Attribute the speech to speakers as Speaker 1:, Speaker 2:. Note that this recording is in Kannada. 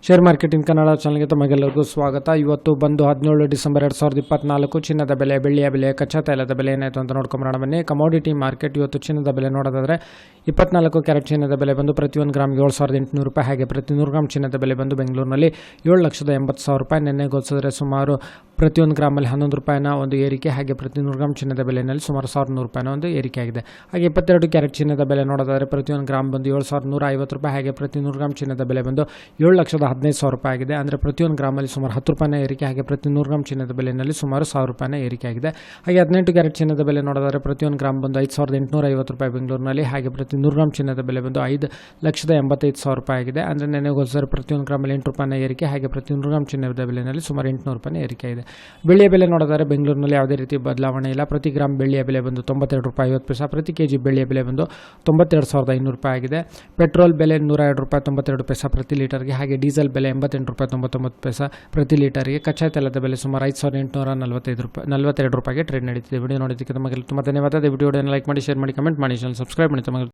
Speaker 1: ಶೇರ್ ಮಾರ್ಕೆಟ್ ಇನ್ ಕನ್ನಡ ಚಾನಲ್ಗೆ ತಮಗೆಲ್ಲರಿಗೂ ಸ್ವಾಗತ. ಇವತ್ತು ಬಂದು 17 ಡಿಸೆಂಬರ್ 2024 ಚಿನ್ನದ ಬೆಲೆ, ಬೆಳ್ಳಿಯ ಬೆಲೆ, ಕಚ್ಚಾ ತೈಲದ ಬೆಲೆ ಏನಾಯಿತು ಅಂತ ನೋಡ್ಕೊಂಬರೋಣ ಬನ್ನಿ. ಕಮೋಡಿಟಿ ಮಾರ್ಕೆಟ್ ಇವತ್ತು ಚಿನ್ನದ ಬೆಲೆ ನೋಡೋದಾದರೆ 24 ಕ್ಯಾರೆಟ್ ಚಿನ್ನದ ಬೆಲೆ ಬಂದು ಪ್ರತಿ 1 ಗ್ರಾಮ್ಗೆ 7,800 ರೂಪಾಯಿ. ಹಾಗೆ ಪ್ರತಿ 100 ಗ್ರಾಮ್ ಚಿನ್ನದ ಬೆಲೆ ಬಂದು ಬೆಂಗಳೂರಿನಲ್ಲಿ 7,80,000 ರೂಪಾಯಿ. ನಿನ್ನೆ ಹೋಲಿಸಿದ್ರೆ ಸುಮಾರು ಪ್ರತಿ 1 ಗ್ರಾಮಲ್ಲಿ 11 ರೂಪಾಯಿನ ಒಂದು ಏರಿಕೆ. ಹಾಗೆ ಪ್ರತಿ 100 ಗ್ರಾಮ್ ಚಿನ್ನದ ಬೆಲೆಯಲ್ಲಿ ಸುಮಾರು 1,100 ರೂಪಾಯಿನ ಒಂದು ಏರಿಕೆ ಆಗಿದೆ. ಹಾಗೆ 22 ಕ್ಯಾರೆಟ್ ಚಿನ್ನದ ಬೆಲೆ ನೋಡೋದಾದರೆ ಪ್ರತಿ 1 ಗ್ರಾಮ್ ಬಂದು 7,150 ರೂಪಾಯಿ. ಹಾಗೆ ಪ್ರತಿ 100 ಗ್ರಾಮ್ ಚಿನ್ನದ ಬೆಲೆ ಬಂದು 7,15,000 ರೂಪಾಯಿ ಆಗಿದೆ. ಅಂದರೆ ಪ್ರತಿ 1 ಗ್ರಾಮಲ್ಲಿ ಸುಮಾರು 10 ರೂಪಾಯಿನ ಏರಿಕೆ. ಹಾಗೆ ಪ್ರತಿ 100 ಗ್ರಾಮ್ ಚಿನ್ನದ ಬೆಲೆಯಲ್ಲಿ ಸುಮಾರು 1,000 ರೂಪಾಯಿನ ಏರಿಕೆ ಆಗಿದೆ. ಹಾಗೆ 18 ಕ್ಯಾರೆಟ್ ಚಿನ್ನದ ಬೆಲೆ ನೋಡೋದಾದರೆ ಪ್ರತಿ 1 ಗ್ರಾಮ್ ಬಂದು 5,850 ರೂಪಾಯಿ ಬೆಂಗಳೂರಿನಲ್ಲಿ. ಹಾಗೆ ಪ್ರತಿ 100 ಗ್ರಾಮ್ ಚಿನ್ನದ ಬೆಲೆ ಬಂದು 5,85,000 ರೂಪಾಯಿ ಆಗಿದೆ. ಅಂದರೆ ನೆನೆಗೆ ಹೋಲಿಸಿದರೆ ಪ್ರತಿ 1 ಗ್ರಾಮಲ್ಲಿ 8 ರೂಪಾಯಿನ ಏರಿಕೆ. ಹಾಗೆ ಪ್ರತಿ 100 ಗ್ರಾಮ್ ಚಿನ್ನದ ಬೆಲೆಯಲ್ಲಿ ಸುಮಾರು 800 ರೂಪಾಯಿನ ಏರಿಕೆ ಇದೆ. ಬೆಳ್ಳಿಯ ಬೆಲೆ ನೋಡಿದರೆ ಬೆಂಗಳೂರಿನಲ್ಲಿ ಯಾವುದೇ ರೀತಿ ಬದಲಾವಣೆ ಇಲ್ಲ. ಪ್ರತಿ ಗ್ರಾಮ್ ಬೆಳ್ಳಿಯ ಬೆಲೆ ಬಂದು 92 ರೂಪಾಯಿ 50 ಪೈಸೆ. ಪ್ರತಿ ಕೆಜಿ ಬೆಳ್ಳಿಯ ಬೆಲೆ ಬಂದು 92,500 ರೂಪಾಯಿ ಆಗಿದೆ. ಪೆಟ್ರೋಲ್ ಬೆಲೆ 102 ರೂಪಾಯಿ 92 ಪೈಸೆ ಪ್ರತಿ ಲೀಟರ್ಗೆ. ಹಾಗೆ ಡೀಸೆಲ್ ಬೆಲೆ 88 ರೂಪಾಯಿ 99 ಪೈಸೆ ಪ್ರತಿ ಲೀಟರ್ಗೆ. ಕಚ್ಚಾ ತೈಲದ ಬೆಲೆ ಸುಮಾರು 5,842 ರೂಪಾಯಿಗೆ ಟ್ರೇಡ್ ನಡೀತಿದೆ. ವಿಡಿಯೋ ನೋಡೋದಕ್ಕೆ ತಮಗೆ ತುಂಬ ಧನ್ಯವಾದ. ವಿಡಿಯೋನ ಲೈಕ್ ಮಾಡಿ, ಶೇರ್ ಮಾಡಿ, ಕಮೆಂಟ್ ಮಾಡಿ, ಚಾನಲ್ ಸಬ್ಸ್ಕ್ರೈಬ್ ಮಾಡಿ. ತಮಗೆ